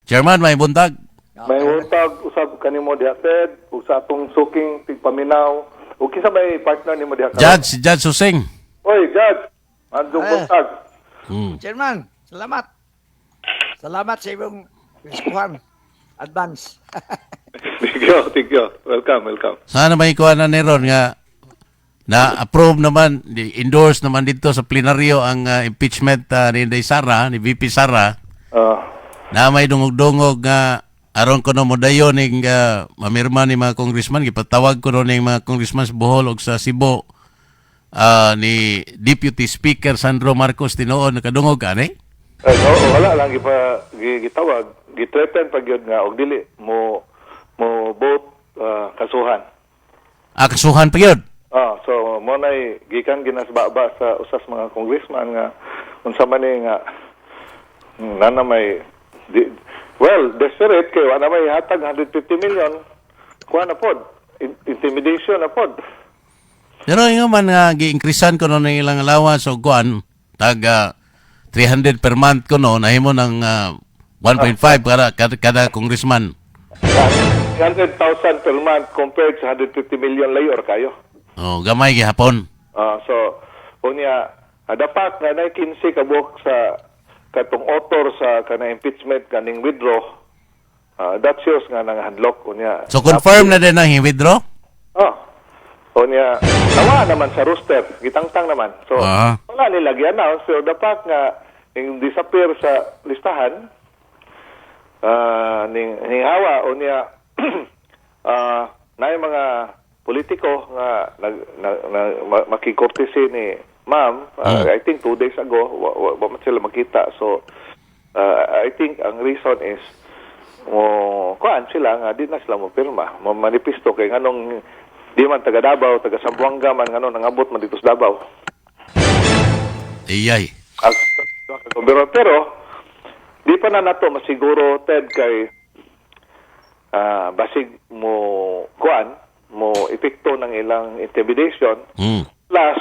Chairman, may buntag. May untag usab kanimo diha Ted, ug sa atong suking tigpaminaw. Ug kinsa may partner nimo diha? Judge, Judge Susing. Oy, Judge. Andong buntag. Chairman, salamat. Salamat sa imong reskuhan. Advance. Thank you. Welcome. Sana may ikuha na ni Ron nga na-approve naman, endorse naman dito sa plenaryo ang impeachment ni Inday Sara, ni VP Sara, na may dungog-dungog nga aron ko no modayon ning mamirma ni mga congressman, gipatawag ko no ning mga congressman sa Bohol ug sa Cebu ni Deputy Speaker Sandro Marcos tinuod nakadungog ani? Wala lang gitawag, githreaten pag yun nga og dili mo vote kasuhan. Kasuhan pa yun? So mo nay gikan ginasbaba sa usas mga congressman nga unsa man ni nga nana may desperate kay wala may hatag 150 million kuha na pod intimidation na pod. Pero yung man nga gi-increasean ko no ng ilang allowance o kuan tag 300 per month ko no nahimo ng 1.5 para kada congressman. 100,000 per month compared sa 150 million layor kayo. Oh, gamay gihapon. So, unya, dapat nga na 15 kabuk sa katong author sa kana impeachment kaning withdraw. That shows nga nang handlock unya. So, confirm na din ang withdraw? Unya, nawa naman sa roster, gitangtang naman. So, wala nilagyan na. So, dapat nga yung disappear sa listahan, ning hawa, unya, na yung mga politiko nga makikortesi ni ma'am, I think 2 days ago, wa man sila makita. So, I think ang reason is, kuan sila nga, di na sila mo pirma. Manipisto kay nganong, di man taga Davao, taga Zamboanga man, nganong nangabot man dito sa Davao. Iyay. Pero, di pa na nato masiguro, Ted, kay basig mo, kuan, mo epekto ng ilang intimidation. Plus,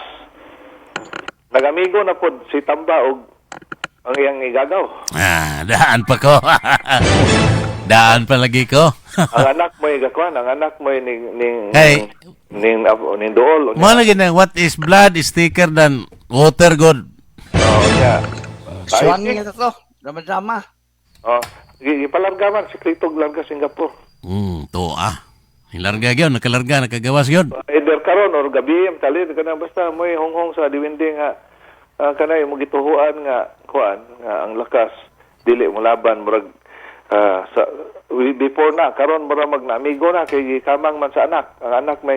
nagamigo na po si Tamba og ang iyang igagaw. Daan pa ko. Daan pa lagi ko. Ang anak mo igakuan, ang anak mo ning dool. Mo lagi na what is blood is thicker than water god. Yeah. Swan niya to. Drama-drama. Ipalargaman si Klitog larga Singapore. Ilarga gyud, nakagawas gyud. Either karon or gabi talid kana basta moy honghong sa diwindi nga kanay mo gituhuan nga kuan nga ang lakas dili mo laban murag sa before na karon mura magnamigo na kay kamang man sa anak. Ang anak may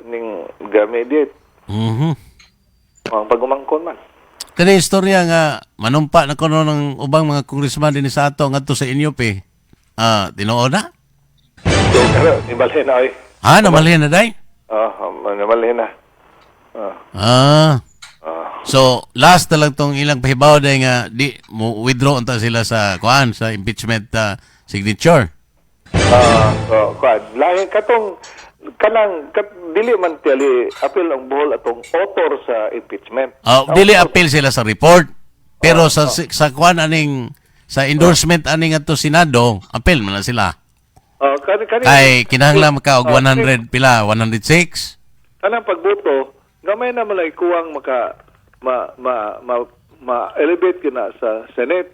ning mediate. Ang pagumangkon man. Kani istorya nga manumpa na kuno ng ubang mga congressman din sa ato ngadto sa inyo pe. Tinuod na? So, pero, nibalhin na, oy. Namalhin na, day? Nibalhin na. So, last na lang tong ilang pahibaw, day nga, di mo withdraw unta sila sa, sa impeachment signature. Kuan, lahi katong, dili man tiyali, apil ang buhol atong author sa impeachment. Dili appeal sila sa report, pero sa kuan aning, sa endorsement aning ato Senado, appeal man na sila. Kay kinahanglan maka og 100 pila 106 kanang pagboto gamay na malay kuwang maka elevate kina sa Senate.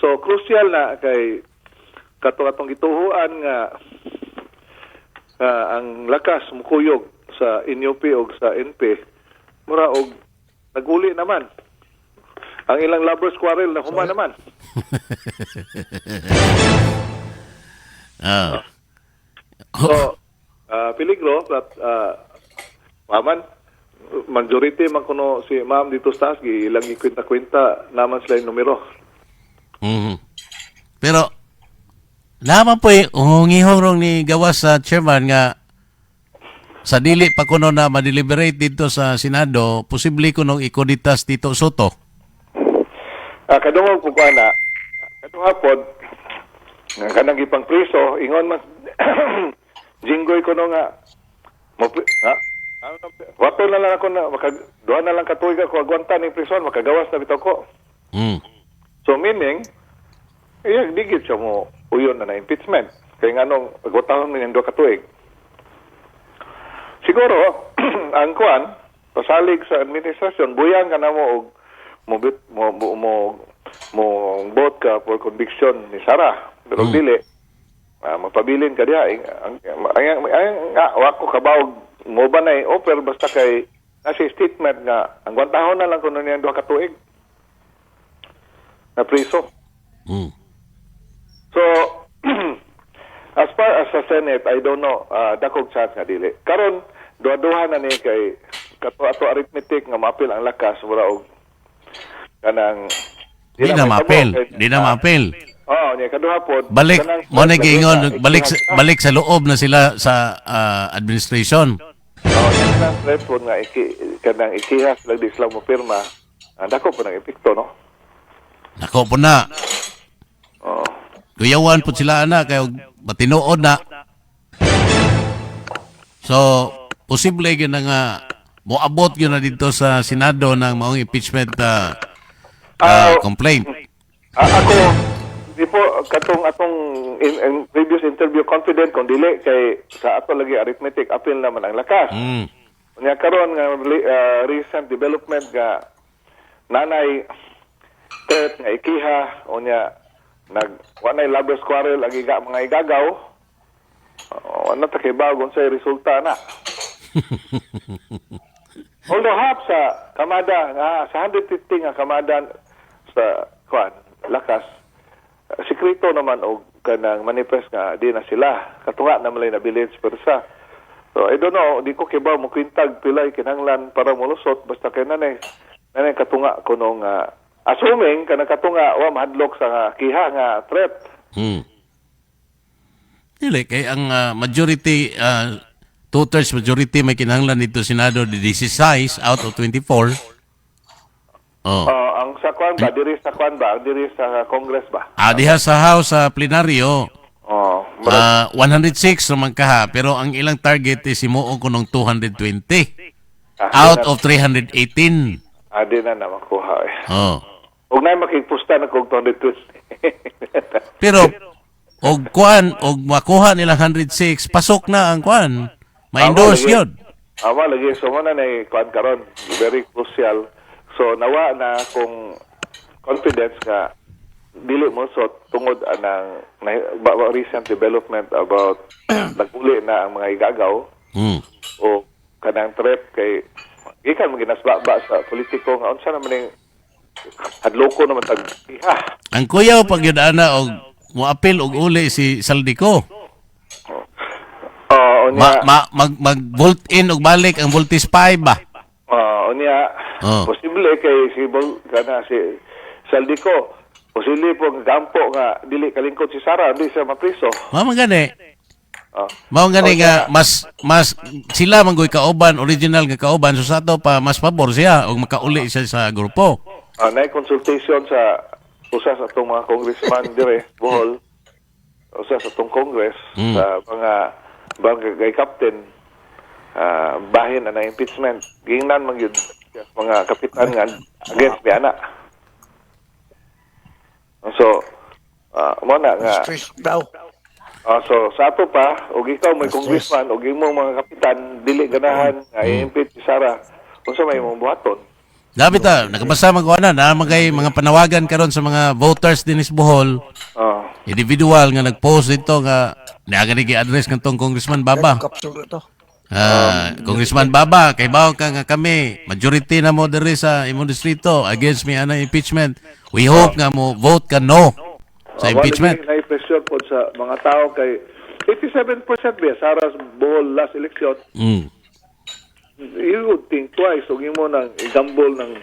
So crucial na kay katong gituhuan nga ang lakas mukuyog sa NUP og sa NP mura og naguli naman ang ilang lovers quarrel na human naman. So, peligro but majority man kuno si ma'am dito sa taas ilang ikwenta-kwenta naman sila yung numero. Pero naman po ungihong ni gawas sa chairman nga sa dili pa kuno na ma-deliberate dito sa Senado, posible kuno ikoditas dito Soto. Kadungog ko na kadungog pod kanang ipang priso ingon man jinggoy ko no nga wato na lang ako na duha na lang katuig ako agwanta ning prison makagawas na bitaw ko. So meaning digit siya mo uyon na impeachment. Kaya nga nung agwatahon ng 2 ka tuig. Siguro, ang kuan, pasalig sa administrasyon, buyang ka na mo og mo vote ka for conviction ni Sara. Pero dili, magpabilin ka diha. Wako kabawag mo ba na offer basta kay nasa statement nga ang gwantahon na lang kuno niya 2 ka tuig na priso. So, as far as sa Senate, I don't know, dakog chance nga dili. Karon duha-duha na ni kay ato arithmetic nga maapil ang lakas mura og kanang Di na maapil. Di na maapil. Oo, niya kaduha po. Balik, mo na giingon, balik sa loob na sila sa administration. Oo, yan ang threat po nga kanang ikihas lang di sila mo pirma. Dako po ng epekto, no? Nako po na. Oo. Kuyawan po sila ana kay matinuod na. So, posible gyud na nga moabot gyud na dito sa Senado ng maong impeachment complaint. Ako di po katong atong in previous interview confident kung dili kay sa ato lagi arithmetic appeal naman ang lakas. Unya karon nga recent development nga nanay threat nga ikiha unya wanay lovers quarrel ang mga igagaw. Ano ta kay bagon sa resulta na. Although half sa kamada sa 150 nga kamada sa lakas sikreto naman og kanang manifest nga di na sila katunga na malay nabilin sa persa. So I don't know, di ko kibaw mo kwintag pilay kinahanglan para molusot basta kay nanay katunga kuno nga assuming kanang katunga wa mahadlok sa kiha nga threat. Dili kay ang majority 2/3 majority may kinahanglan dito Senado di 16 out of 24. Ang sa kwan ba diri sa Congress ba? Diha sa House sa plenaryo. 106 naman kaha pero ang ilang target is himuon ko ng 220 out of 318. Di na makuha eh. Ug na makigpusta na kog 220. Pero og makuha nila 106 pasok na ang kwan. Ma-endorse yun. Lagi so mo na kwan karon very crucial. So nawa na kung confidence nga dili mo so tungod anang recent development about naguli na ang mga igagaw o kanang threat kay ikan mo ginasbaba sa politiko nga unsa naman ning hadloko naman tag ang kuyaw pag yun ana og moapil og uli si Saldico. Mag-volt in og balik ang voltage 5 ba? Posible kay si Saldico posible po gampo nga dili kalingkod si Sara di siya mapriso. Mao gani nga mas sila manggoy kauban original nga kauban so sa ato pa mas pabor siya og makauli siya sa grupo. Nay consultation sa usa sa atong mga congressman dire Bohol usa sa atong congress sa mga barangay captain bahin na impeachment gingnan man gyud mga kapitan nga against mi ana. So mo na nga so sa ato pa og ikaw may congressman og imong mga kapitan dili ganahan nga i-impeach si Sara unsa may imong buhaton. Dapat nakabasa magkuanan na mga panawagan karon sa mga voters din is Bohol. Individual nga nagpost dito nga niaga ni gi-address kantong Congressman Baba. Congressman Baba, kay bawo ka nga kami, majority na mo diri sa imong distrito against me ana impeachment. We hope nga mo vote ka no sa impeachment. May pressure po sa mga tao kay 87% ba Sara's Bohol last election. You would think twice kung imo nang i-gamble ng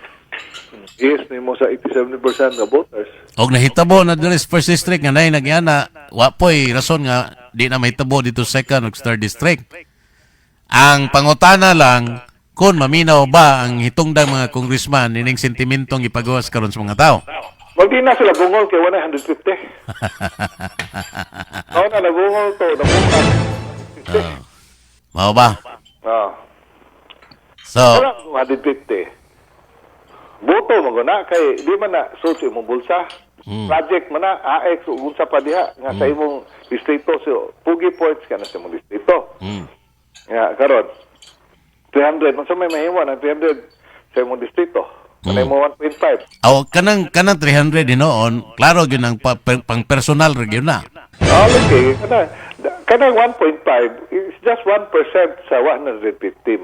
yes nimo sa 87% nga voters. Og nahitabo na diri sa first district nga nay nagyana, wa poy rason nga di na mahitabo dito second ug third district. Ang pangutana lang kung maminaw ba ang hitungdang mga congressman ining sentimentong ipagawas karon sa mga tao. Wag di na sila bungol kay 150. Na nabungol to, nabungol. Mao ba? So, 150. Boto mo na kay di man na suot imong bulsa. project man na AX ug unsa pa diha nga sa imong distrito so pugi points ka na sa imong distrito. Nga karon 300 man sa may mahimo na 300 sa imong distrito. Kanay mo 1.5. Aw kanang 300 hinoon, klaro gyud ang pang personal ra gyud na. Okay, kanang 1.5 is just 1% sa 150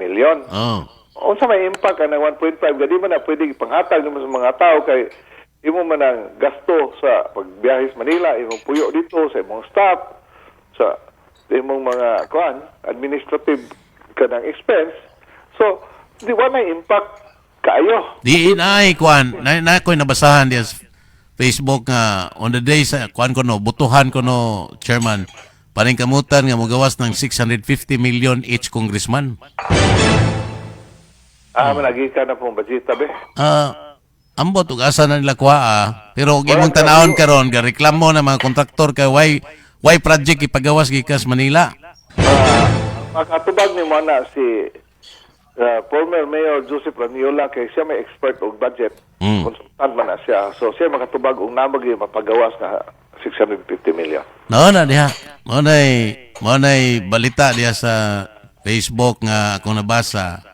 million. Oh. Unsa may impact kanang 1.5 gadi man na pwede panghatag nimo sa mga tao kay imo man ang gasto sa pagbiyahe sa Manila, imong puyo dito sa imong staff, sa imong mga administrative kanang expense. So, di wala impact kaayo. Di inay kuan, na ko'y nabasahan diya sa Facebook nga on the day sa kuan ko no, butuhan ko no, chairman, paring kamutan nga mogawas ng 650 million each congressman. Managi ka na pong budget be. Ambot ug asa na nila kuha pero og imong tanawon karon ga reklamo na mga kontraktor kay why project ipagawas gikas Manila. Makatubag ni mo na si former Mayor Joseph Raniola kay siya may expert og budget. Consultant man na siya. So siya makatubag og namag mapagawas na 650 million. No na diha. Mo nay balita diha sa Facebook nga akong nabasa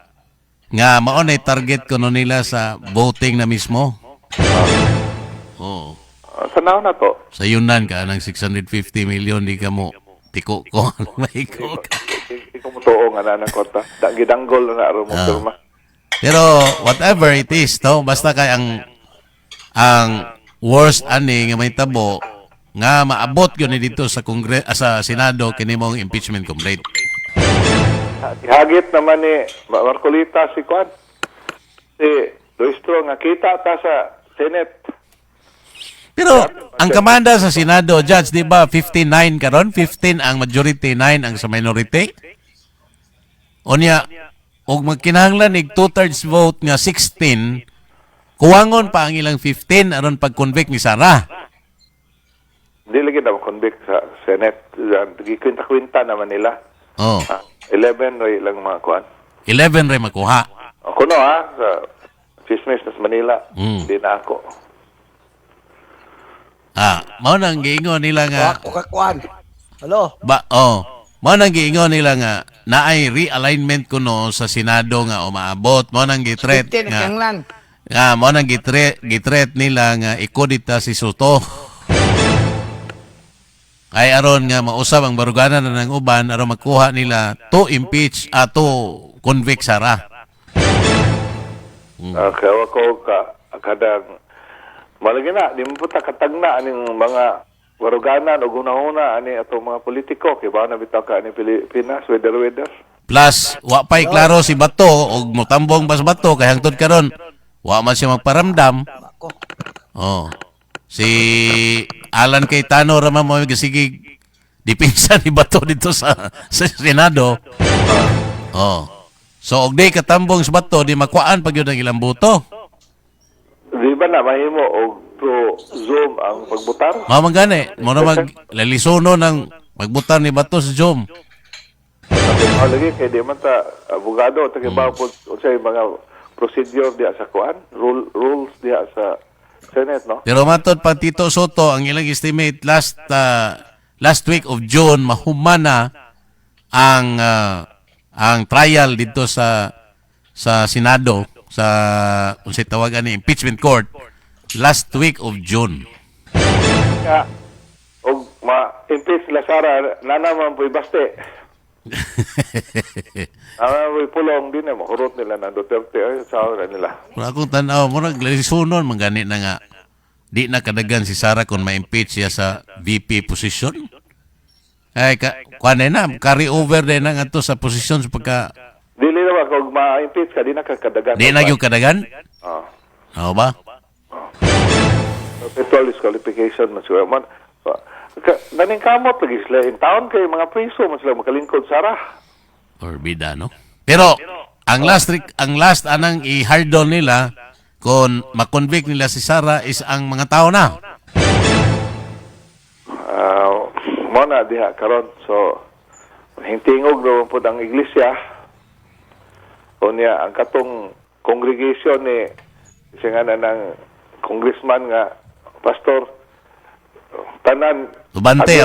nga mao nay target ko no nila sa voting na mismo. Oh. Sanaw na to. Sa yunan ka ng 650 million di ka mo tiko ko may ko. Ikaw mo tuong nga na kwarta. Gidanggol na aro mo pirma. Pero whatever it is, no, basta kay ang worst ani nga may tabo nga maabot gyud ni dito sa sa Senado kini mong impeachment complaint. Hagit naman ni Marcolita si Kwan. Si Luistro nga kita ta sa Senate. Pero ang kamanda sa Senado, Judge, di ba 59 karon? 15 ang majority, 9 ang sa minority? Onya, og magkinahanglan ig 2/3 vote nga 16, kuwangon pa ang ilang 15 aron pag-convict ni Sara. Dili gid na convict sa Senate. Gikwinta-kwinta naman nila. Oh. 11 ray lang mga kuan. 11 ray makuha. Kuno sa Chismis sa Manila. Di na ako. Mao nang giingon nila nga Ako kakuan. Hello? mao nang giingon nila nga naay realignment kuno sa Senado nga umaabot. Mao nang gitret 15 nga lang. mao nang gitret nila nga ikodita si Soto. Ay aron nga mausab ang baruganan na ng uban aron makuha nila to impeach to convict Sara. Kaya ako kadang malagi na, di mo po katagna aning mga waruganan o gunahuna ani ato mga politiko kay ba na bitaw ka ani Pilipinas weather. Plus wa pay klaro si Bato og motambong bas Bato kay hangtod karon wa man siya magparamdam. Oh. Si Alan Cayetano raman mo sige dipinsa ni Bato dito sa Senado. Oh. So og di katambong sa Bato di makuan pag yun ang ilang boto. Di ba na mahimo og pro Zoom ang pagbutar? Mao man gani, mo na maglalisono ng pagbutar ni Bato sa Zoom. Lagi kay di man ta abogado ta kay ba po unsay mga procedure diha sa kuan, rules diha sa Senate, no? Pero matod pa Tito Soto, ang ilang estimate last week of June mahumana ang trial dito sa Senado sa unsay tawagan ni impeachment court last week of June. Kaya og ma-impeach la Sara nanaman po'y baste. Po'y pulong din eh, mahurot nila ng Duterte ay sa nila. Pero akong tanaw mo naglalisonon man gani na nga di na kadagan si Sara kung ma-impeach siya sa VP position. Ay kuan na carry over din na nga to sa position sa pagka dili naman kung ma-impeach ka di na kakadagan. di na yung kadagan? Oo ba? Petrol disqualification man siguro man. Ganing kamot lagi sila in town kay mga priso man sila makalingkod Sara. Or bida, no? Pero ang last anang i-hardon nila kung makonvict nila si Sara is ang mga tao na. Mo na diha karon so hintingog daw po ang iglesia. Unya ang katong congregation ni singa na ng congressman nga pastor tanan Abante.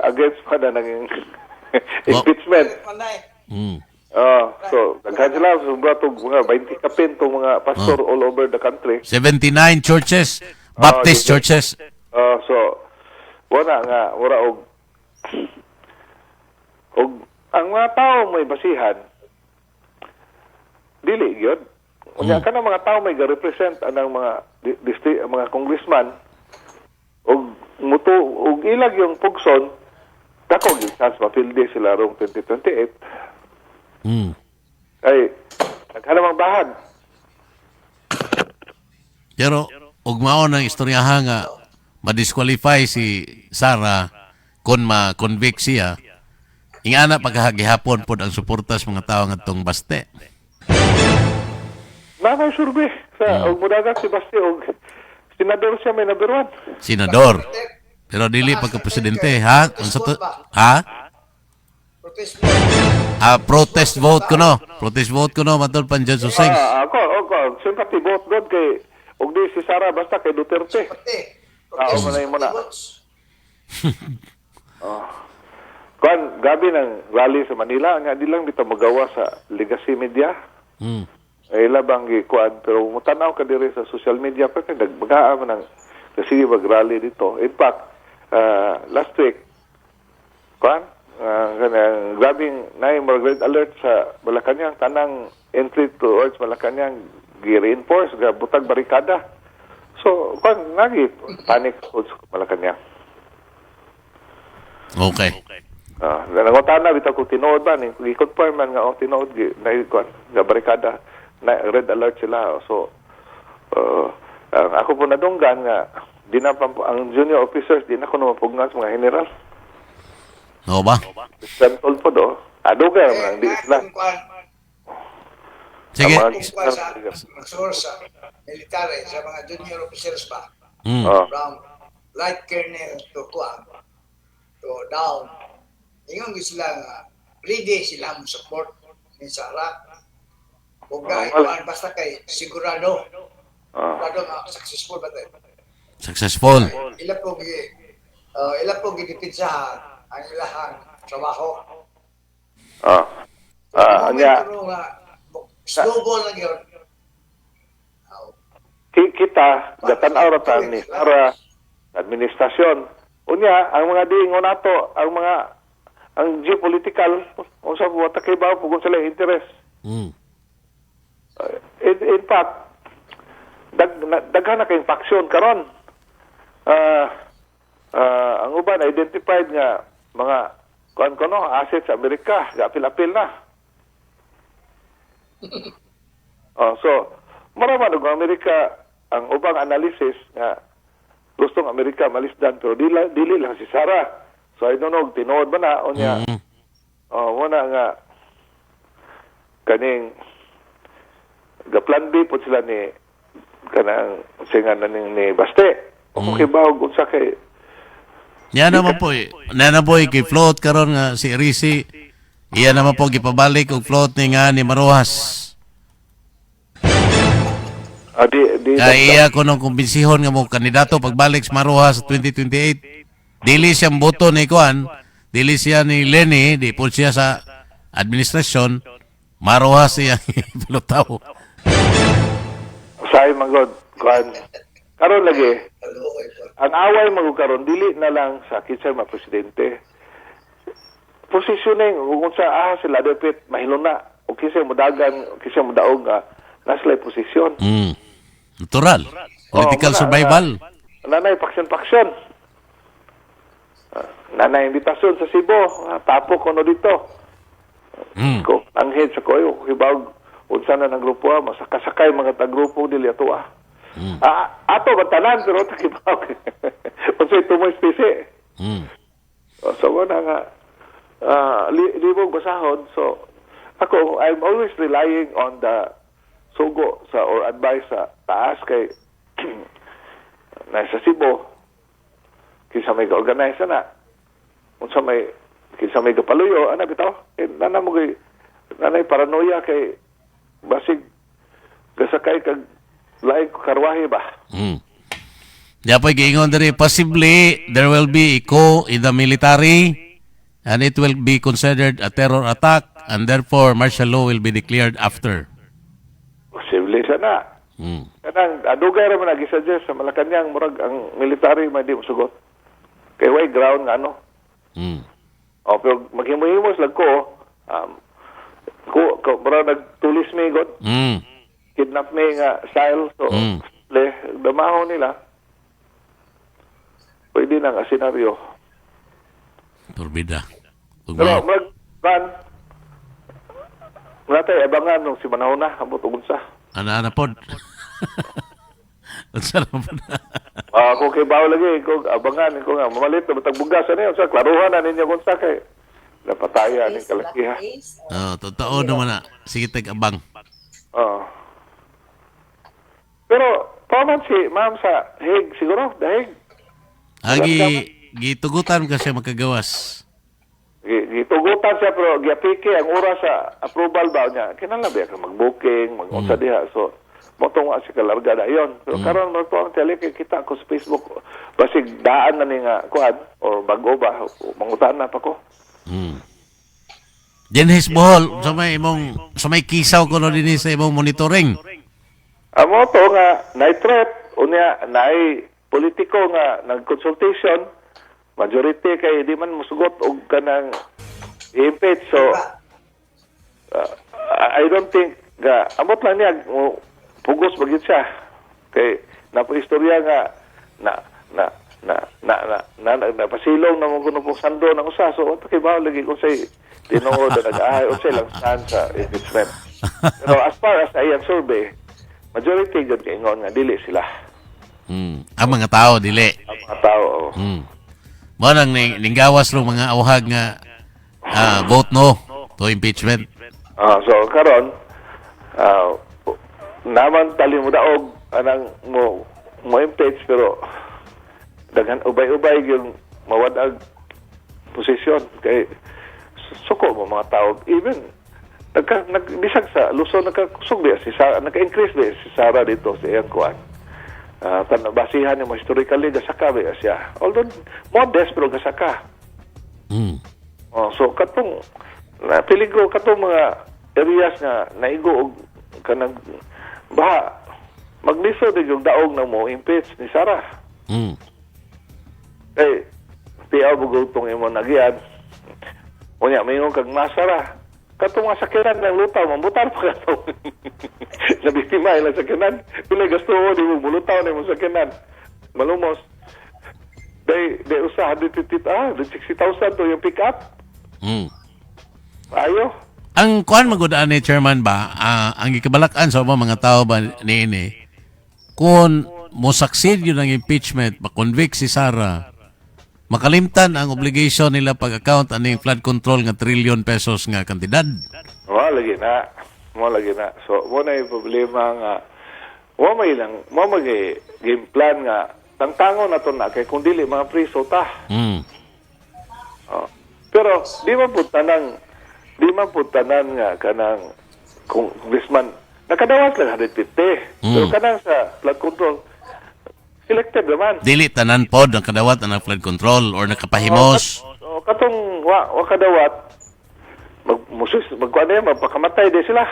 against pa na naging impeachment. Mm. So, daghan sila, sobra itong mga 20 kapin itong mga pastor all over the country. 79 churches, Baptist churches. So, wala nga, og ang mga tao may basihan, dili yun. Unya ka na mga tao may ga-represent anang mga mga congressman, og ilag yung pugson, dako yung chance mapildi sila rong 2028. Ay, naghanamang bahag. Pero, ug mao nang istoryahan nga ma-disqualify si Sara kung ma-convict siya, ingana pagkahagihapon pod ang suporta sa mga tao nga tong Baste. Nanay surbe sa og mudagat si Basti og senador siya may number 1. Senador. Pero dili pagka-presidente, ha? Unsa to? Ha? Protest vote ko no. Protest vote ko no, matol Panjan Suseng. Ako, sympathy vote doon kay og di si Sara basta kay Duterte. Manay mo na. Gabi ng rally sa Manila, nga di lang bitaw magawa sa legacy media. Ay labang gikuan, pero mutanaw ka diri sa social media pa kay nagbagaan man ng kasi mag-rally dito. In fact, last week, grabing na yung red alert sa Malacanang, tanang entry towards Malacanang gi-reinforce, butag barikada. So, nagi panic sa Malacanang. Okay. Nangutana bitaw kung tinuod ba ni i-confirm man nga tinuod na barikada na red alert sila. So ako po nadunggan nga di na ang junior officers di na ko mapugnas mga general. Oo ba? Sentol po do. Aduga man di sila. Sige. Sa military, sa mga junior officers pa. From light colonel to down. Ingon sila nga ready sila mo support ni Sara. Kung basta kay sigurado. Sigurado nga successful ba tayo? Successful. Ila po gidipinsahan ang ilahang trabaho. Anya snowball lang yun. Kita gatan-aw ratan ni Sara administrasyon. Unya ang mga diingon nato, ang geopolitical unsa mo takibaw pug sila interest. In fact, daghan na kayong faction karon. Ang uban identified nga mga kuno assets sa Amerika, apil-apil na. So, maraman og Amerika ang ubang analysis nga gustong Amerika malisdan pero dili lang si Sara. So I don't know tinuod ba na o niya. Muna nga kaning ga-plan B po sila ni kanang singanan ni Baste. Okay ba og unsa kay Yan naman po kay float karon nga si Risi. Iyan naman po gipabalik og float ni Maruhas. Kaya ko nung kumbensihon nga mo kandidato pagbalik sa Maruhas sa 2028. Dili siyang boto ni Kuan, dili siya ni Lenny, di po siya sa administrasyon, Maruhas siya pilotaw. Say magod Kuan. Karon lagi. Ang away magkaron dili na lang sa kinsa mga presidente. Positioning kung sa sila dapat mahiluna o kinsa modagan, kinsa modaog nga nasa posisyon. Natural. Political survival. Nanay faction. Nanay imbitasyon sa Cebu, tapo ko no dito. Ko anghel sa koyo, hibawg unsa na ng grupo, masakasakay mga tagrupo dili ato. Ato batanan pero takibawg. Unsa ito mo spese. So wala nga libog basahon. So ako I'm always relying on the sugo sa or advice sa taas kay nasa Cebu kinsa may ga-organize na unsa may kinsa may gapaluyo ana bitaw nana mo kay nanay paranoia kay basig gasakay kag laing karwahe ba Dapat giingon diri possibly there will be a coup in the military and it will be considered a terror attack and therefore martial law will be declared after. Posible sana. Mm. Kanang adugay ra man nagisuggest sa Malacañang murag ang military may di mosugot. Kay way ground nga ano. Mm. O pero maghimo-himos lang ko murag nagtulis mi god. Mm. Kidnap mi nga style so damaho nila. Pwede na nga senaryo. Turbida. Pero natay abangan nung si manahon na ambot ug unsa. Ana pod. Unsa na pod? Kung kay bawo lagi kung abangan ko nga mamalit na batag bugasan niyo sa klaruhan na ninyo kung sa kay napataya ning kalakiha. Totoo naman na. Sige tag abang. Pero paman si ma'am sa Hague siguro dahil Gitugutan kasi makagawas. gitugutan siya pero giapike ang oras sa approval ba niya kinalabi ka mag-booking mag-unsa diha so motong wa si kalarga dayon pero karon mo to ang tele kita ko sa Facebook basig daan na ni nga kuan or bago ba mangutan na pa ko. Dinhis Bohol sa may kisaw ko no dinhi sa imong monitoring. Amo to nga night threat unya naay politiko nga nag-consultation majority kay di man musugot og kanang impeach so I don't think ga amot lang niya pugos bagit siya kay napaistorya nga napasilong na mga gunong sando ng usa so ato kay bawo lagi kung say tinuod na nag-ahay o say lang stand sa impeachment pero as far as I am survey majority gud kay ingon nga dili sila Ang mga tao dili. ang mga tao Mo nang ninggawas lo mga awhag nga vote no to impeachment. so karon naman tali mo daog anang mo impeach pero daghan ubay-ubay yung mawadag posisyon kay suko mo mga tao even nagbisag sa Luzon nagkakusog di si Sara nagka-increase di si Sara dito sa iyang kuan basihan mo historically gasaka ba siya although modest pero gasaka so katong peligro katong mga areas nga naigo og kanang baha magliso din yung daog na mo impeach ni Sara tiyaw bugutong imo nagyan unya mayong kag masara katong mga sakiran ng lutaw mamutar pa katong nabiktima ilang sakiran pila gasto mo di mo mulutaw na mo sakiran malumos day usaha di 60,000 to yung pick up ayo Ang kuan magudaan ni chairman ba ang gikabalakan sa mga tao ba niini kung mo succeed yun ang impeachment ma-convict si Sara makalimtan ang obligation nila pag-account aning flood control nga trillion pesos nga kantidad. Mo lagi na. So, mo na yung problema nga mo may game plan nga tangtangon na to na kay kung dili mga priso ta. Pero di man pud tanan nga kanang congressman nakadawas lang 150. Pero kanang sa flood control selected naman. Dili tanan pod ang kadawat ang flood control or nakapahimos. Katong wa kadawat magpakamatay din sila.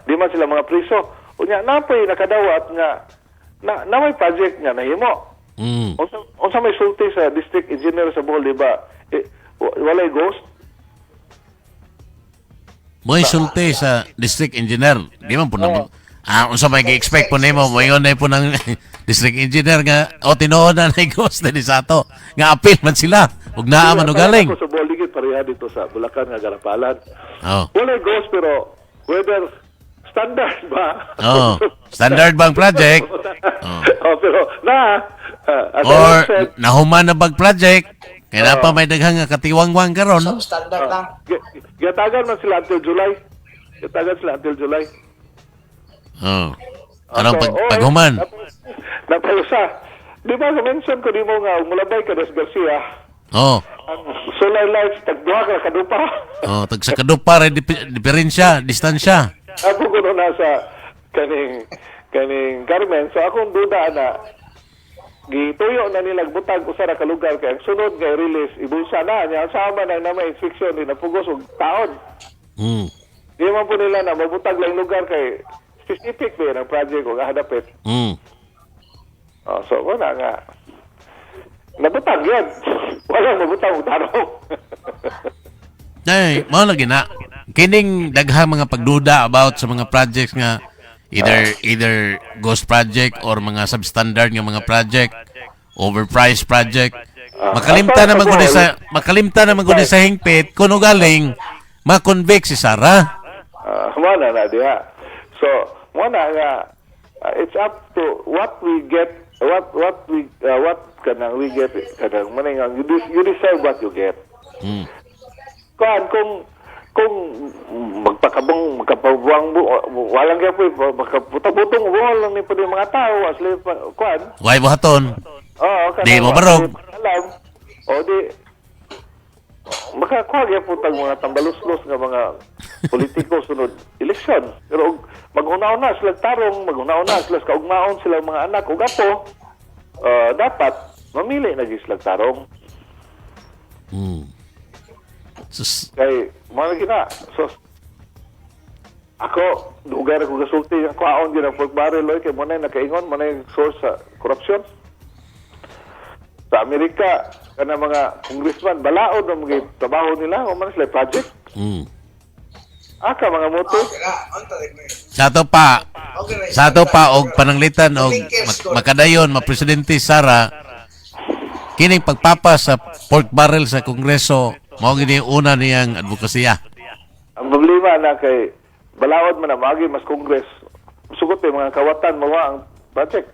Di man sila mga priso. Unya napay nakadawat nga na may project nga nahimo. Unsa may sulti sa district engineer sa Bohol, di ba? Walay ghost. Mo'y sulti sa district engineer. Di man po na unsa may gi-expect po nimo moingon na po ng district engineer nga tinuod na ghost na ni Sato nga appeal man sila ug naa man og galing sa Boligid pareha dito sa Bulacan nga Garapalan wala ghost pero whether standard ba standard bang project pero or nahuman na bag project kaya pa may daghang nga katiwangwang karon Standard lang. Gatagan man sila until July. Anong paghuman? Napayusa. Di ba mention ko di mo nga mulabay ka Des Garcia? Ang solar lights tagduha ka kadupa. Tag sa kadupa ray diferensya, distansya. Ako ko na sa kaning kaning Carmen. So akong duda na gituyo na nila butag usa ra ka lugar kay ang sunod nga release ibulsa na nya sama na may inspeksyon din napugos og taon. Di man po nila na mabutag lang lugar kay specific ba ang project o hadapit. So wala nga. Nabutag yun. Wala mabutag og tarong. Ay, mao lagi na. Kining daghang mga pagduda about sa mga projects nga either ghost project or mga substandard nga mga project, overpriced project. Makalimta na maguni sa hingpit kuno galing ma-convict si Sara. Wala na diha. So, wala nga it's up to what we get, what kanang we get kanang maning you deserve what you get. Kung magkapabuang walang kaya po magkaputang-butong buhol lang ni po yung mga tao asli kuan Why buhaton? Di mo barog. O di makakuha kaya po tag mga tambalos-los nga mga politiko sunod eleksyon. Pero mag-unaw na sila tarong, mag-unaw na sila kaugmaon sila mga anak o gapo, dapat mamili na sila tarong. Kay mga gina. So, ako, lugar ako gasulti ang kuhaon din ang pork barrel kay mo na nakaingon, mo na yung source sa korupsyon. Sa Amerika, kana mga congressman, balaod ang mga trabaho nila, o man sila project. Aka, mga moto. Sa to pa, og pananglitan, og makadayon, mapresidente Sara, kining pagpapa sa pork barrel sa Kongreso, mao gini una niyang advokasya. Ang problema na kay balaod man na magi mas Congress. Sugot mga kawatan mo ang project.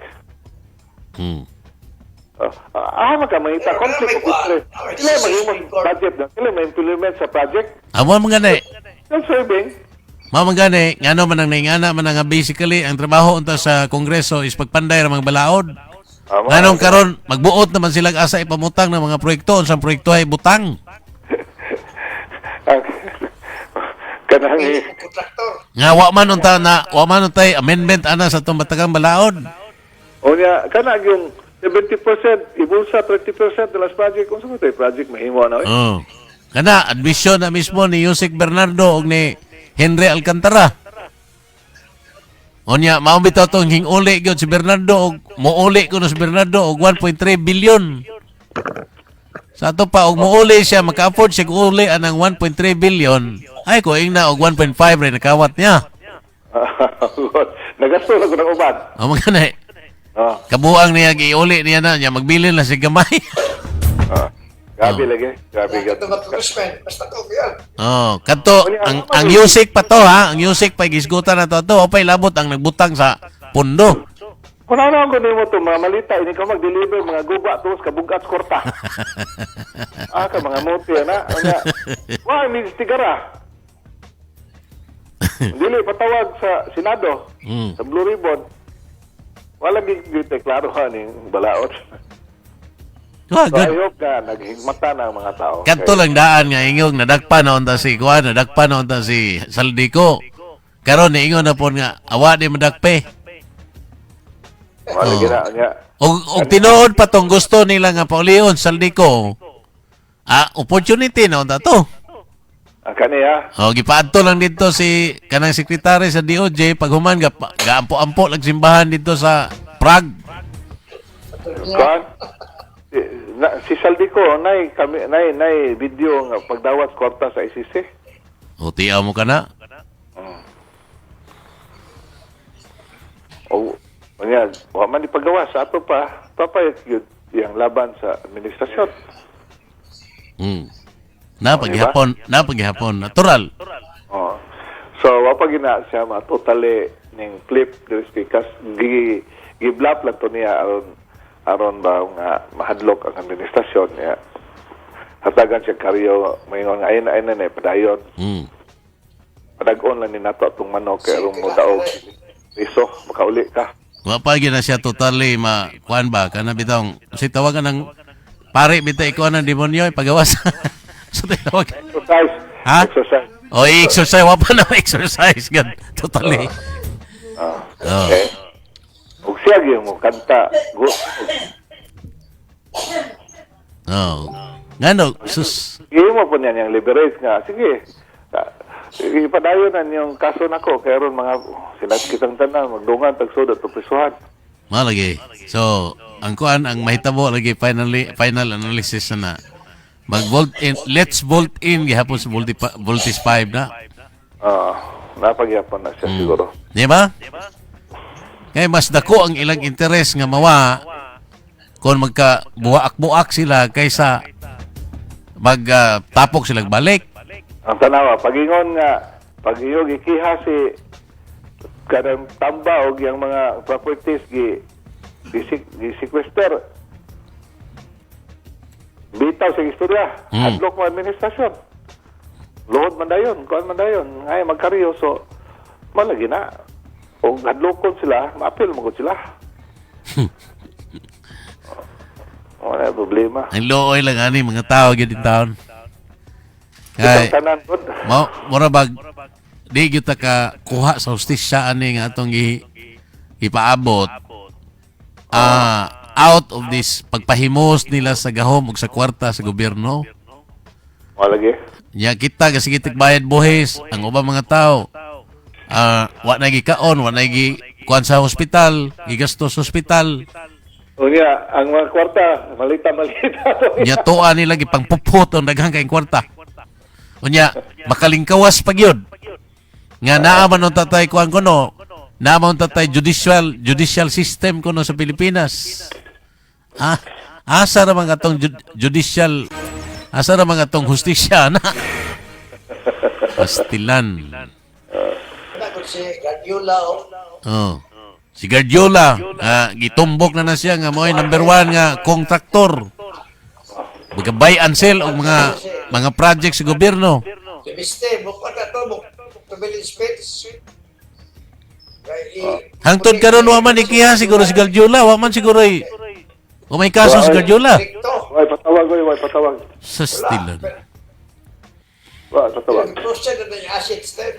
Makamahita conflict of interest. Sila mag-imong budget na. Sila ma-implement sa project. Amo mga gani. Self-serving. Mao mga gani, ngano man ang naingana man nga basically ang trabaho unta sa Kongreso is pagpanday ra mga balaod. Nganong karon magbuot naman sila asa ipamutang ng mga proyekto unsang proyekto ay butang. Kanang nga wa man untay amendment ana sa tong batagang balaod. O niya kana yung 70% ibulsa 30% de las project kung sa project mahimo na kana admission na mismo ni Yusek Bernardo og ni Henry Alcantara. Onya mao bitaw tong hinguli gyud si Bernardo og mouli kuno si Bernardo og 1.3 billion. Sa ato pa og mouli siya maka-afford siya uli anang 1.3 billion. Ay ko ingna og 1.5 rin nakawat niya. Nagasto na ko ng uban. Mga na. Kabuang niya giuli niya na niya magbilin na si gamay. Grabe lagi. Grabe Ito nga congressman, basta ko yan. Kanto ang music pa to ha, ang music pa gisgutan na to. To pay labot ang nagbutang sa pundo. Kung ano ko nimo to mga malita ini ka mag-deliver mga guba tos kabugat korta. Ka mga mote na. Wa mi tigara. Dili patawag sa Senado sa Blue Ribbon. Wala gid klaro ning balaod. So, I hope na naghigmata na ang mga tao. Kanto lang daan nga ingog nadagpa na unta si Kuan, nadagpa na unta si Saldico. Karon ni ingon na po nga awa di madagpe. Og tinuod pa tong gusto nila nga paulion Saldico. Opportunity na unta to. Kaniya. Gipaadto lang dito si kanang sekretary sa DOJ paghuman gaampo-ampo lang simbahan dito sa Prague. Si Saldico nay video nga pagdawat kwarta sa ICC. Tiyaw mo kana? Kanya, wa man ipagawa sa ato pa, papayat yun yung laban sa administrasyon. Napaghapon, natural. So, wapagina siya totally ning flip because gi-blap lang to niya aron ba nga mahadlok ang administrasyon niya. Hatagan siya karyo, mayon nga ayun na padayon. Padagon lang ni nato atong manok kay aron mo daog iso makauli ka. Wapagi na siya totally kuan ba kana bitong si tawagan ng pare bitay ko ng demonyo ipagawas. So tawag exercise. Ha? Exercise. Exercise wa pa na exercise gan totally. Okay. siya gyud mo kanta. Oh. Ngano, sus. Sige mo po niyan yung leverage nga. Sige. Ipadayon na yung kaso nako kaya ron mga sila kitang tanan magdungan tagsod at prisuhan. Malagi. So, ang kuan ang mahitabo lagi final analysis na let's vote in gihapon sa voltage 5 na. Napagyapon na siya siguro. Di ba? Kaya mas dako ang ilang interes nga mawa kung magka buak sila kaysa tapok sila balik. Ang tanawa, pag iyo gikiha si kanang tamba og yang mga properties gi sequester. Bitaw sa istorya, hadlok mo administrasyon. Luhod man dayon, kuan man dayon, ay magkariyo so malagi na. Og hadlokon sila, maapil mo sila. Wala problema. Ang looy lang ani mga tao gyud in taon. Kay mura bag di gyud ta ka kuha sa hustisya ani nga atong ipaabot. Out of this pagpahimos nila sa gahom ug sa kwarta sa gobyerno. Malagi. Ya kita kasi gitik bayad buhis ang ubang mga tao. Wa na gikaon, wa na kuan sa hospital, gigastos sa hospital. Unya, ang mga kwarta, malita. Nya tuwa nila gipangpupot ang daghang kay kwarta. Unya, makalingkawas pag yun. Nga naaman ang tatay kuan kuno, naaman ang tatay judicial system kuno sa Pilipinas. Asa na mga atong judicial, asa na mga atong hustisya na. Pastilan. Si Guardiola. Si Guardiola, gitumbok na siya nga mo'y number 1 nga kontraktor. Magabay and sell og mga project sa gobyerno. Si Miste, bukod na to, bukod space. Hangtod karon wa man ikiha siguro si Guardiola, wa man siguro may kaso si Guardiola. Way patawag. Sa stilan. Wa patawag. Proceed na yung assets din.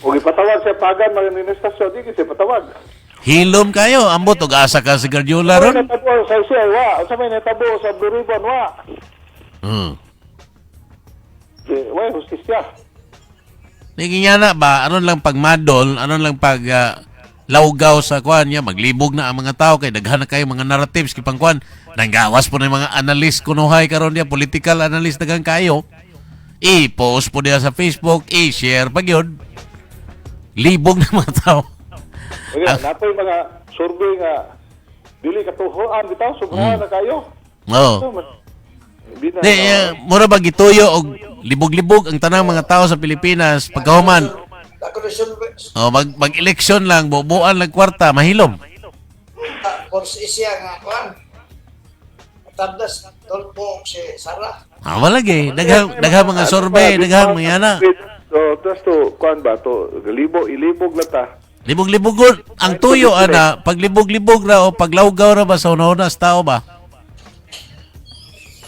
Og ipatawag sa pagan mga administrasyon di kasi patawag. Hilom kayo, ambot og asa ka si Guardiola ron. Natabo sa siya wa, sa may natabo sa Blue Ribbon wa. Way hustisya. Naging na ba aron lang pagmadol, aron lang pag lawgaw sa kwan niya, maglibog na ang mga tao kay daghan na kayo mga narratives kipang kwan. Nanggawas po na yung mga analyst kunuhay karon niya, political analyst daghang kayo. I-post po niya sa Facebook, i-share pag yun. Libog ng mga tao. Okay, napay mga survey nga dili katuhoan bitaw sobrahan na kayo. Mura ba gituyo og libog-libog ang tanang mga tao sa Pilipinas pagkahuman. Mag-eleksyon lang, bubuan lang kwarta, mahilom. Force isya nga kuan. Tabdas tolpo si Sara. Malagi, daghang mga survey, daghang mga ana. So, to kuan ba to ilibog lang ta. Libog-libog ang tuyo ana, paglibog-libog ra o paglawgaw ra ba sa una sa tao ba?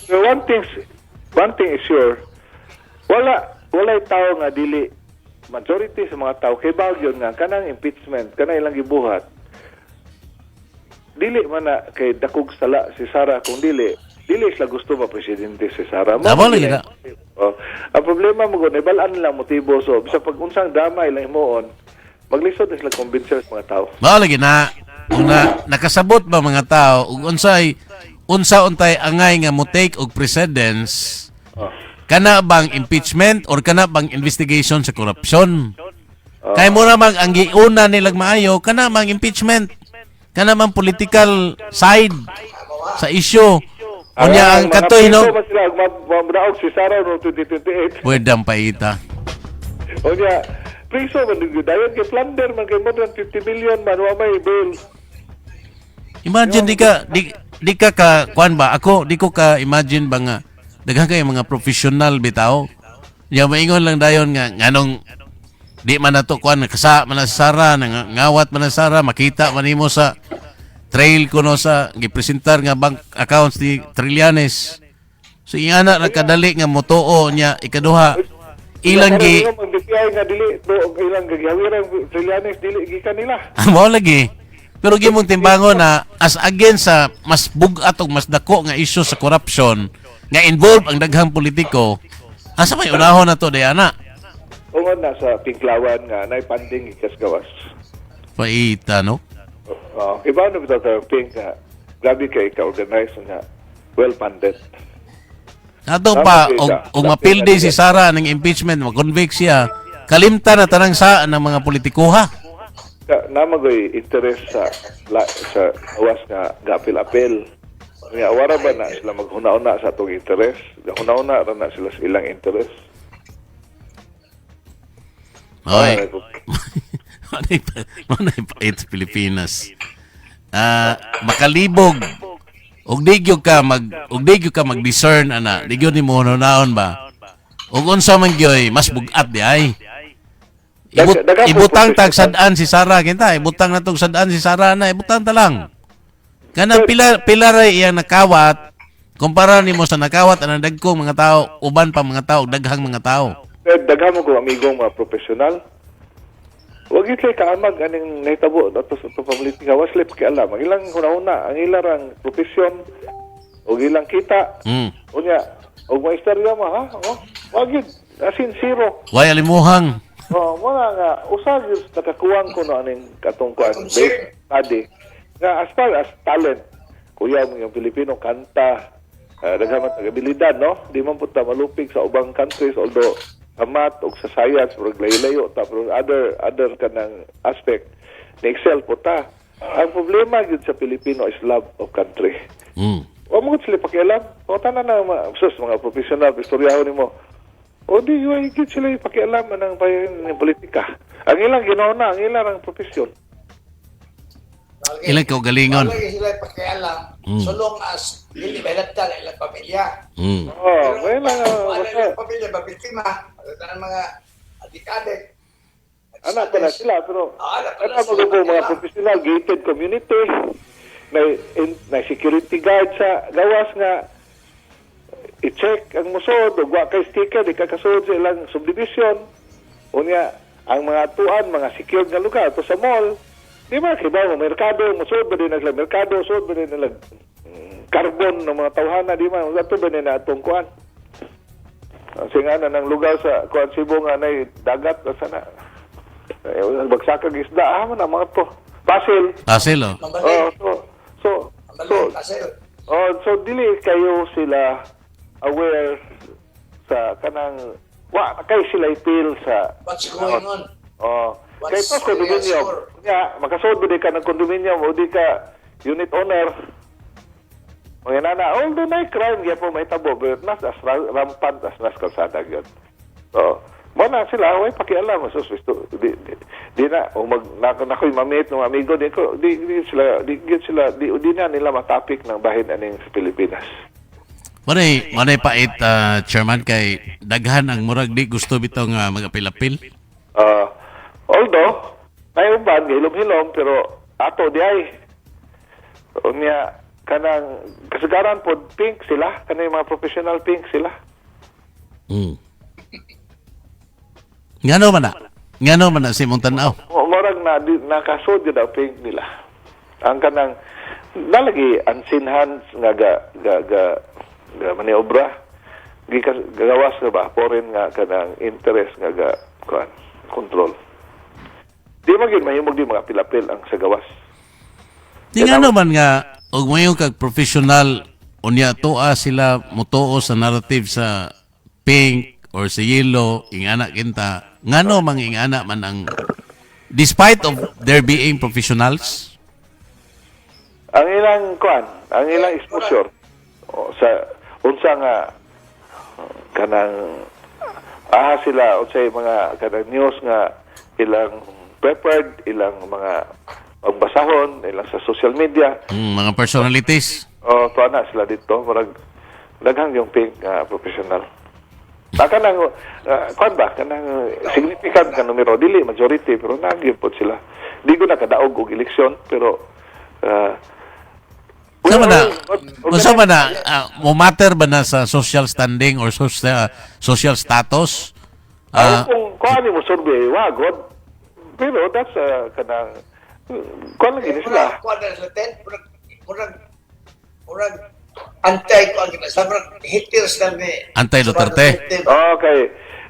So one thing is sure. Wala tao nga dili majority sa mga tao kay bagyo nga kanang impeachment kanang ilang gibuhat. Dili man na kay dakog sala si Sara kung dili sila gusto ba presidente si Sara. Lagi na. Ang problema mo gud ibalaan lang motibo so bisa pag unsang damay lang himuon maglisod na sila convince sa mga tao. Lagi na. Nakasabot ba mga tao ug unsa-untay angay nga mo take og precedence kana bang impeachment or kana bang investigation sa korupsyon? Kay mo namang ang giuna nilang maayo kana bang impeachment, kana bang political side sa issue. Unya ang katoy no. Madaog si Sara no 2028. Pwedang paita. Unya priso man dayon kay plunder man kay more than 50 billion man wa may bail. Imagine di ka kuan ba ako di ko ka imagine ba nga daghang kay mga professional bitaw. Ya maingon lang dayon nga nganong di man nato kuan kasa man sa Sara ngawat man sa Sara makita man nimo sa trail kuno sa gipresentar nga bank accounts ni Trillanes. So ingana ra kadali nga motuo niya ikaduha ilang gi nga dili do ilang gihawirang Trillanes dili gikan nila. Mao lagi. Pero gimong timbangon na as against sa mas bugat o mas dako nga issue sa corruption nga involve ang daghang politiko, asa may unahon na to, Diana? Ungon na sa Pinklawan nga nay panding ikas gawas. Paita, no? Iba na bitaw sa Pink nga grabe kay ka-organize nga well-funded. Ato pa, og mapildi si Sara ng impeachment, mag-convict siya, kalimta na tanang sa ng mga politikuha. Namagoy interest sa awas nga gapil-apil. Nga awara ba na sila maghuna-una sa atong interest? Huna-una ra na sila sa ilang interest. Oy. Manay pait sa Pilipinas. Makalibog. Og digyo ka mag-discern ana. Digyo ni mo naon ba? Og unsa man gyoy mas bugat di ay. Ibutang tag sadaan si Sara kinta, ibutang na tong sadaan si Sara na ibutang ta lang. Kana pila ray iyang nakawat kumpara nimo sa nakawat ang dagkong mga tao, uban pa mga tao, daghang mga tao. Daghang mo ko amigong mga profesional. Wag yun kay kaamag aning nahitabo ato sa politika. Wasli pakialam. Ang ilang hunahuna, ang ilang profesyon, o ilang kita. Unya, o mga istorya mo, ha? Wag yun. Asin zero. Way alimuhang. Mga nga, usag yun nakakuwang ko no aning katungkuan. Based study. Nga, as far as talent, kuya mo yung Pilipino, kanta, naghaman abilidad, no? Di man punta malupig sa ubang countries, although sa math o sa science, pero layo-layo, pero other kanang aspect, na-excel po ta. Ang problema yun sa Pilipino is love of country. O mo sila pakialam. O tanan na mga professional, istoryahon ni mo. O di, yung sila pakialam ng politika. Ang ilang ginauna, ang ilang ang profesyon. Ilang kaugalingon. Wala sila pakialam. So long as hindi balatan ilang pamilya. May lang. Ilang pamilya, mabiktima. Ang mga adik-adik. Anak pa na sila, pero anak mga professional, gated community, may security guard sa gawas nga i-check ang musod, o wa kay sticker, di kakasod sa ilang subdivision. Unya, ang mga tuan, mga secured nga lugar, to sa mall, di ba, kibaw, merkado, musod ba din naglang merkado, musod ba din naglang carbon ng mga tawhana, di ba, ito ba din na itong kuan? Kasi nga na ng lugar sa kuan Cebu nga na dagat, sana, bagsakag isda, man ang mga to. Pasil. Pasil, oh. So dili kayo sila aware sa kanang kay sila feel sa what's going on. Kay to condominium. Makasod di ka ng condominium o di ka unit owner. O yan na, although may crime yan po may tabo, but nas rampant as nas kalsada yun. So, na sila, way pakialam. So, di na, o nako'y mamit ng amigo, di na nila matapik ng bahin aning sa Pilipinas. Manay pait, Chairman, kay daghan ang murag di gusto bitong mag-apil-apil? Although, may uban, hilom-hilom, pero ato di ay. Unya, kanang kasagaran po, pink sila. Kanang mga professional pink sila. Ngano man na si Montanaw? Marag nakasod yun ang pink nila. Ang kanang, nalagi, unsinhan nga ga maniobra. Gagawas na ba? Foreign nga kanang interest nga control. Di maging mahimog di mga pilapil ang sa gawas. Di nga naman nga, og mayon kag professional unya tuwa sila mutuo sa narrative sa pink or sa yellow ingana kinta ngano mang ingana man ang despite of there being professionals ang ilang exposure sa unsa nga kanang sila unsay mga kanang news nga ilang prepared ilang mga pagbasahon ilang sa social media mga personalities tuwa na sila dito marag daghang yung pink professional kanang kanang significant ka numero dili majority pero nagyud po sila di ko nakadaog og eleksyon pero Unsa man na mo matter ba na sa social standing or social status kung ano mo survey wagod pero that's kanang Kuan lagi na sila. Kuan na sila, ten. Murag, antay ko ang ginasa. Murag, hitir sila ni... Antay Duterte. Okay.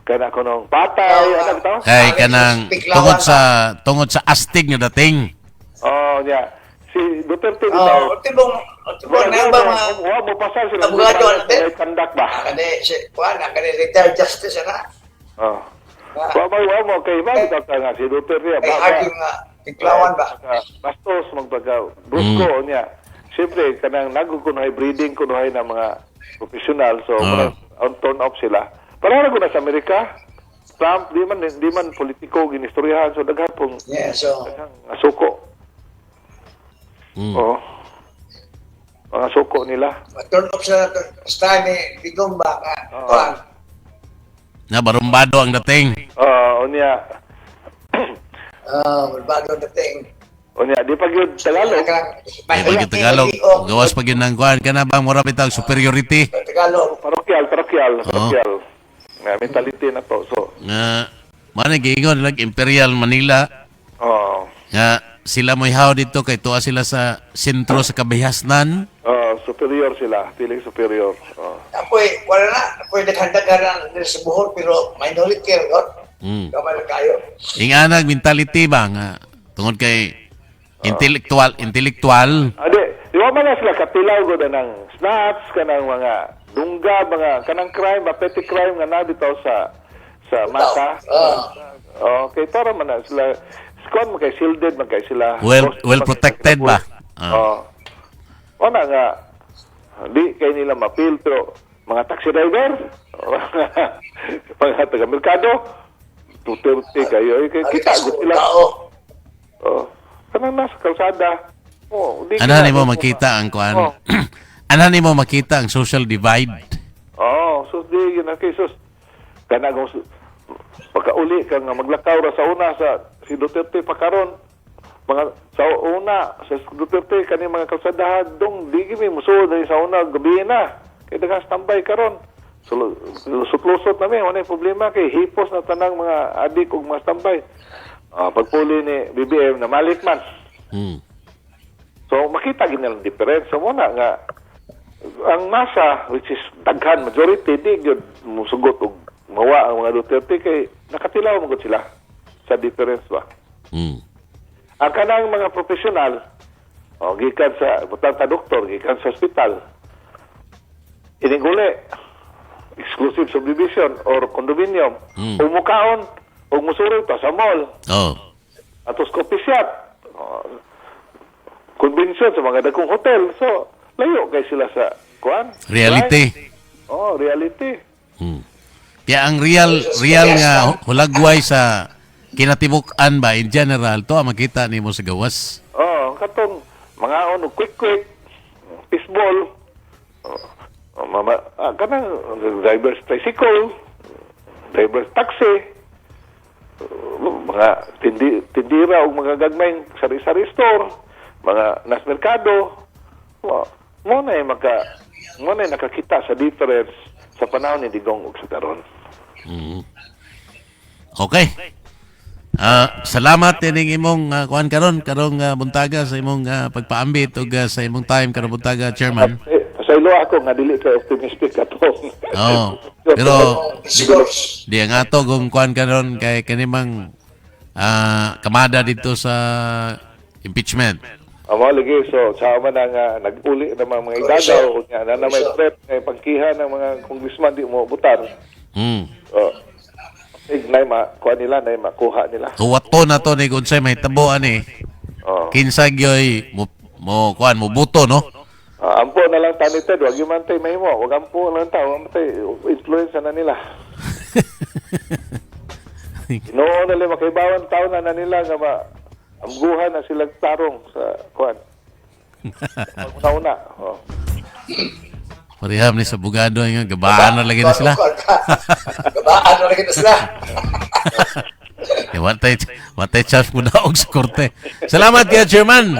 Kana ko nung patay, ano bitaw? Kay kanang tungod sa astig nga dating. Oh, yeah. Si Duterte bitaw. Tibong na ba mga... Mo pasal sila. Abogado natin. Kandak ba? Kani retired justice na. Oh. Wa mo kay ba bitaw nga si Duterte Ay, arguing nga, tiklawan ba? Bastos magbaga. Brusko niya. Siyempre, kanang nagukunoy breeding kunoy ng mga professional. So, on turn off sila. Para ko na sa Amerika, Trump, di man politiko, ginistoryahan, so daghan pong suko. Oo. Mga suko nila. Turn off sa style ni Digong ba ka? Na barumbado ang dating. Unya. Bago dating. Unya, di pa gyud Tagalog. Ay pag Tagalog, gawas pag yun ng kuhan ka na bang mura bitang superiority. Tagalog. Parokyal. Nga mentality na to. So, man giingon lang Imperial Manila. Nga sila mo ihaw dito kay tuwa sila sa sentro sa kabihasnan. Superior sila, feeling superior. Apoy, wala na. Apoy naghandagaran nila sa buhol pero minority ron. Kamay kayo. Inganag mentality ba nga tungod kay intellectual. Ade, di ba man sila katilaw go na ng snatch kanang mga dungga, mga kanang crime, petty crime nga na bitaw sa mata. Okay, para man na sila skon magkay shielded, magkay sila well protected ba? Wala nga di kay nila mapil pero mga taxi driver, mga taga-merkado, Duterte kayo, kita sila. Kanang nasa kalsada. Ano mo makita ang kuan? Ano mo makita ang social divide? So di yun ang kisos. Kanang pagkauli kang maglakaw ra sa una sa si Duterte pakaron. Mga sa una sa Duterte kani mga kalsadahan dong di gimi musuod sa una gabi na. Kay daghang standby karon. So lusot-lusot na mi wala problema kay hipos na tanang mga adik ug mga standby. Pagpuli ni BBM na malik man. So makita gid nilang difference. So muna nga ang masa which is daghan majority di gyud musugot og mawa ang mga Duterte kay nakatilaw mo sila sa difference ba. Ang kanang mga professional gikan sa butang ta doktor, gikan sa ospital, iniguli exclusive subdivision or condominium, umukaon o musurog ta sa mall. Atos coffee shop, convention sa mga dagkong hotel. So, layo kay sila sa kuan. Reality. Right? Reality. Kaya ang real nga hulagway sa kinatibuk-an ba in general to makita nimo sa gawas. Katong mga quick fishball. Kanang driver's tricycle, driver's taxi, mga tindira o mga gagmayng sari-sari store, mga nas merkado. Mo na nakakita sa difference sa panahon ni Digong ug sa karon. Okay. Salamat ining imong kuan karon buntaga sa imong pagpaambit ug sa imong time karon buntaga, Chairman. Sa ilo ako nga dili ka optimistic ato. Pero di ang ato kung kuan karon kay kanimang kamada dito sa impeachment. Amo lagi so sa man nga nag-uli na mga idagaw nya na may threat na pangkihan ng mga congressman di mo butar. Ignay kuha nila na makuha nila. Kuwato na to ni unsay may tabo ani. Kinsa gyoy mo kuan mo buto no. Ampo na lang tanite wag gyud man tay mahimo, wag ampo lang ta, wag tay influence na nila. No, nila makaibawan taon na nila nga amguhan na sila tarong sa kuan. Una. Pariham ni sa bugado nga gabaan na lagi na sila. Gabaan na lagi na sila. Watay chance mo daog sa korte. Salamat kay Chairman.